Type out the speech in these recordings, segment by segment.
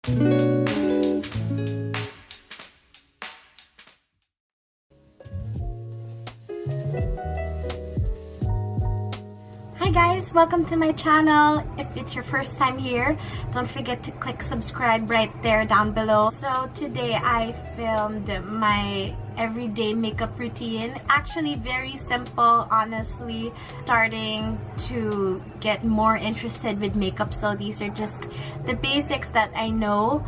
Hi guys, welcome to my channel. If it's your first time here, don't forget to click subscribe right there down below. So today I filmed my everyday makeup routine. Actually very simple, honestly. Starting to get more interested with makeup, so these are just the basics that I know.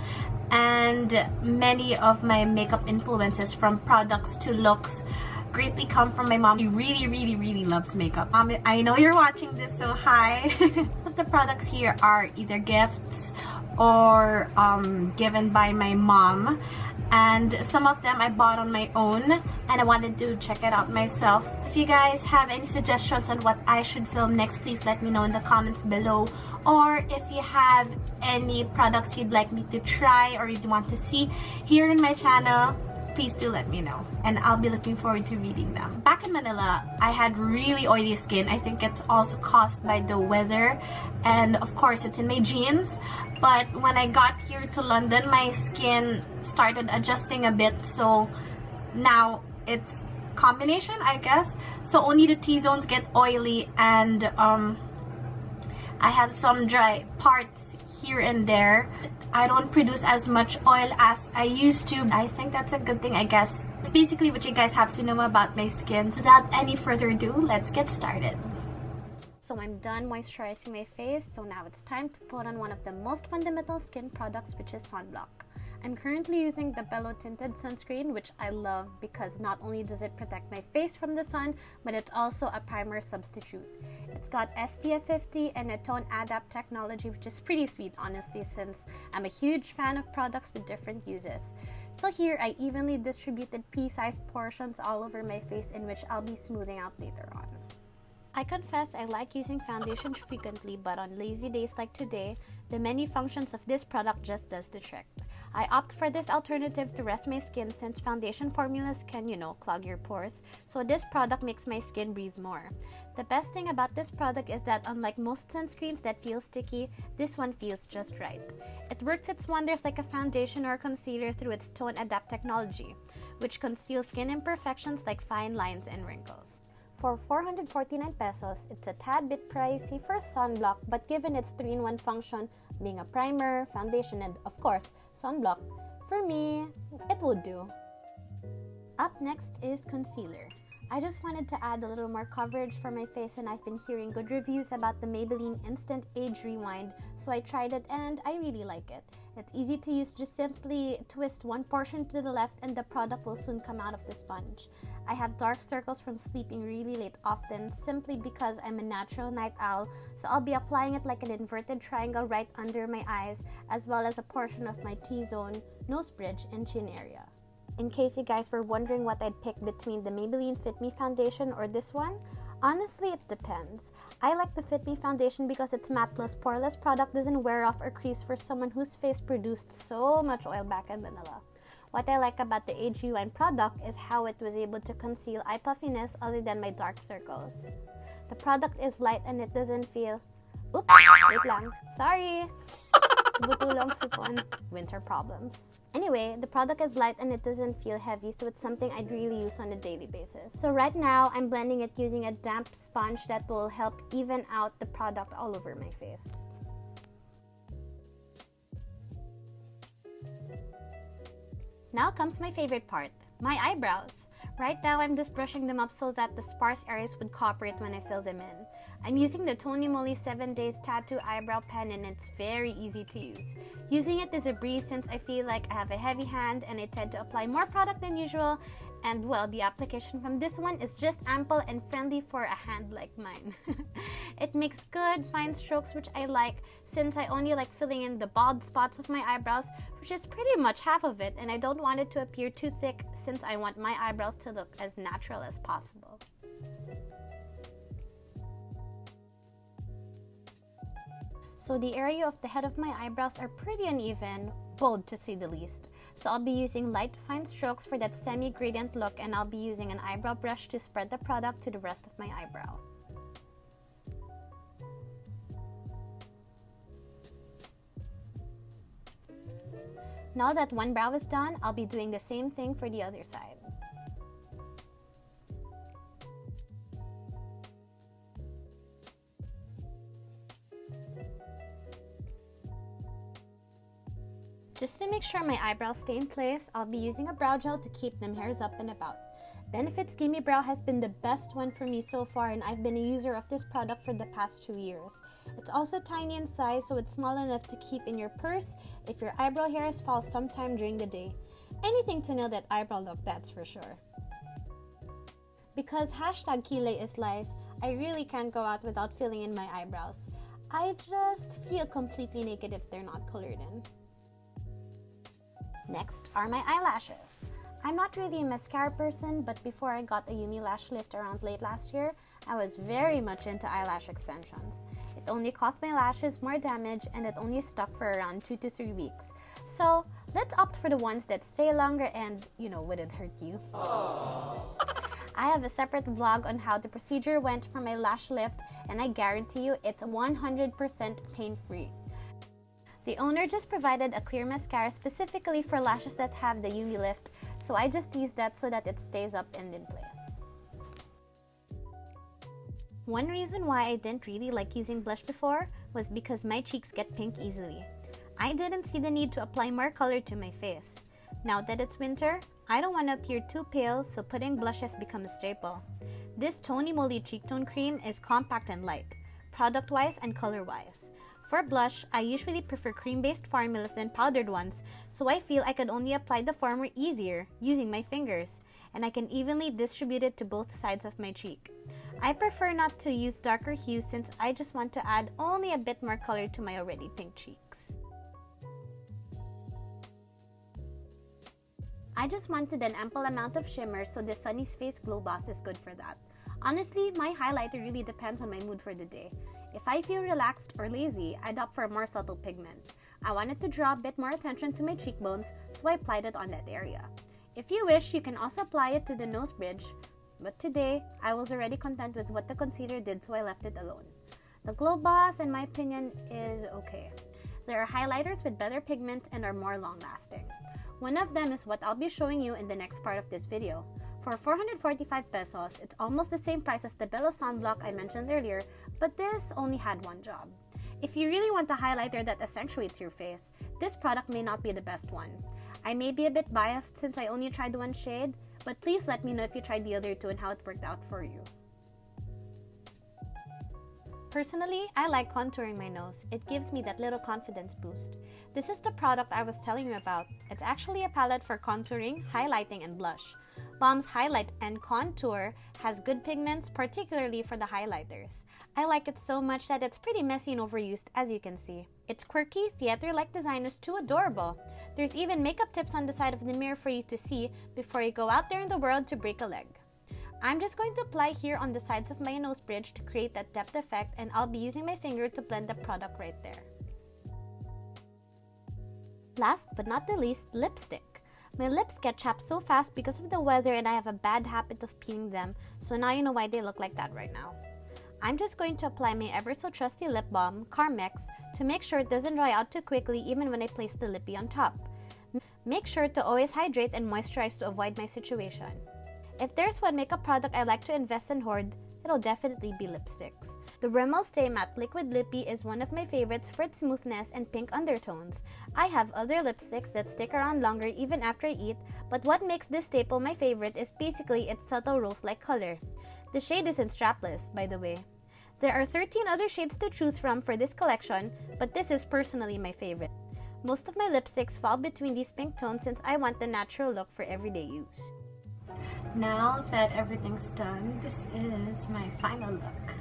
And many of my makeup influences, from products to looks, greatly come from my mom. She really loves makeup. I know you're watching this, so hi. Most of the products here are either gifts or given by my mom, and some of them I bought on my own and I wanted to check it out myself. If you guys have any suggestions on what I should film next, please let me know in the comments below. Or if you have any products you'd like me to try or you'd want to see here in my channel, please do let me know, and I'll be looking forward to reading them. Back in Manila, I had really oily skin. I think it's also caused by the weather, and of course it's in my genes. But when I got here to London, my skin started adjusting a bit, so now it's combination, I guess. So only the T-zones get oily, and I have some dry parts here and there. I don't produce as much oil as I used to. I think that's a good thing, I guess. It's basically what you guys have to know about my skin. So without any further ado, let's get started. So I'm done moisturizing my face, so now it's time to put on one of the most fundamental skin products, which is sunblock. I'm currently using the Belo Tinted Sunscreen, which I love because not only does it protect my face from the sun, but it's also a primer substitute. It's got SPF 50 and a tone adapt technology, which is pretty sweet, honestly, since I'm a huge fan of products with different uses. So here, I evenly distributed pea-sized portions all over my face, in which I'll be smoothing out later on. I confess I like using foundation frequently, but on lazy days like today, the many functions of this product just does the trick. I opt for this alternative to rest my skin, since foundation formulas can, clog your pores, so this product makes my skin breathe more. The best thing about this product is that unlike most sunscreens that feel sticky, this one feels just right. It works its wonders like a foundation or concealer through its tone adapt technology, which conceals skin imperfections like fine lines and wrinkles. For 449 pesos, it's a tad bit pricey for sunblock, but given its 3-in-1 function, being a primer, foundation, and of course, sunblock, for me, it would do. Up next is concealer. I just wanted to add a little more coverage for my face, and I've been hearing good reviews about the Maybelline Instant Age Rewind, so I tried it and I really like it. It's easy to use, just simply twist one portion to the left and the product will soon come out of the sponge. I have dark circles from sleeping really late often, simply because I'm a natural night owl, so I'll be applying it like an inverted triangle right under my eyes, as well as a portion of my T-zone, nose bridge, and chin area. In case you guys were wondering what I'd pick between the Maybelline Fit Me foundation or this one, honestly, it depends. I like the Fit Me foundation because its matte plus poreless product doesn't wear off or crease for someone whose face produced so much oil back in Manila. What I like about the Age Rewind product is how it was able to conceal eye puffiness other than my dark circles. The product is light and it doesn't feel... Oops! Wait lang. Sorry! Butulong sipon. Winter problems. Anyway, the product is light and it doesn't feel heavy, so it's something I'd really use on a daily basis. So right now, I'm blending it using a damp sponge that will help even out the product all over my face. Now comes my favorite part, my eyebrows. Right now, I'm just brushing them up so that the sparse areas would cooperate when I fill them in. I'm using the TONYMOLY 7 Days Tattoo Eyebrow Pen, and it's very easy to use. Using it is a breeze since I feel like I have a heavy hand and I tend to apply more product than usual, and well, the application from this one is just ample and friendly for a hand like mine. It makes good, fine strokes, which I like since I only like filling in the bald spots of my eyebrows, which is pretty much half of it, and I don't want it to appear too thick since I want my eyebrows to look as natural as possible. So the area of the head of my eyebrows are pretty uneven, bold to say the least. So I'll be using light fine strokes for that semi-gradient look, and I'll be using an eyebrow brush to spread the product to the rest of my eyebrow. Now that one brow is done, I'll be doing the same thing for the other side. Just to make sure my eyebrows stay in place, I'll be using a brow gel to keep them hairs up and about. Benefit's Gimme Brow has been the best one for me so far, and I've been a user of this product for the past 2 years. It's also tiny in size, so it's small enough to keep in your purse if your eyebrow hairs fall sometime during the day. Anything to nail that eyebrow look, that's for sure. Because hashtag Kilay is life, I really can't go out without filling in my eyebrows. I just feel completely naked if they're not colored in. Next are my eyelashes. I'm not really a mascara person, but before I got a Yumi lash lift around late last year, I was very much into eyelash extensions. It only caused my lashes more damage, and it only stuck for around 2 to 3 weeks. So let's opt for the ones that stay longer and, wouldn't hurt you. I have a separate vlog on how the procedure went for my lash lift, and I guarantee you it's 100% pain-free. The owner just provided a clear mascara specifically for lashes that have the Yumi lift, so I just use that so that it stays up and in place. One reason why I didn't really like using blush before was because my cheeks get pink easily. I didn't see the need to apply more color to my face. Now that it's winter, I don't want to appear too pale, so putting blush has become a staple. This TONYMOLY Cheektone cream is compact and light, product-wise and color-wise. For blush, I usually prefer cream-based formulas than powdered ones, so I feel I could only apply the former easier using my fingers, and I can evenly distribute it to both sides of my cheek. I prefer not to use darker hues since I just want to add only a bit more color to my already pink cheeks. I just wanted an ample amount of shimmer, so the Sunnies Face Glowboss is good for that. Honestly, my highlighter really depends on my mood for the day. If I feel relaxed or lazy, I'd opt for a more subtle pigment. I wanted to draw a bit more attention to my cheekbones, so I applied it on that area. If you wish, you can also apply it to the nose bridge, but today, I was already content with what the concealer did, so I left it alone. The Glowboss, in my opinion, is okay. There are highlighters with better pigments and are more long-lasting. One of them is what I'll be showing you in the next part of this video. For 445 pesos, it's almost the same price as the Belo Sunblock I mentioned earlier, but this only had one job. If you really want a highlighter that accentuates your face, this product may not be the best one. I may be a bit biased since I only tried one shade, but please let me know if you tried the other two and how it worked out for you. Personally, I like contouring my nose. It gives me that little confidence boost. This is the product I was telling you about. It's actually a palette for contouring, highlighting, and blush. Balm's Highlight and Contour has good pigments, particularly for the highlighters. I like it so much that it's pretty messy and overused, as you can see. Its quirky, theater-like design is too adorable. There's even makeup tips on the side of the mirror for you to see before you go out there in the world to break a leg. I'm just going to apply here on the sides of my nose bridge to create that depth effect, and I'll be using my finger to blend the product right there. Last but not the least, lipstick. My lips get chapped so fast because of the weather, and I have a bad habit of peeling them, so now you know why they look like that right now. I'm just going to apply my ever so trusty lip balm, Carmex, to make sure it doesn't dry out too quickly even when I place the lippy on top. Make sure to always hydrate and moisturize to avoid my situation. If there's one makeup product I like to invest and hoard, it'll definitely be lipsticks. The Rimmel Stay Matte Liquid Lippy is one of my favorites for its smoothness and pink undertones. I have other lipsticks that stick around longer even after I eat, but what makes this staple my favorite is basically its subtle rose-like color. The shade is in Strapless, by the way. There are 13 other shades to choose from for this collection, but this is personally my favorite. Most of my lipsticks fall between these pink tones since I want the natural look for everyday use. Now that everything's done, this is my final look.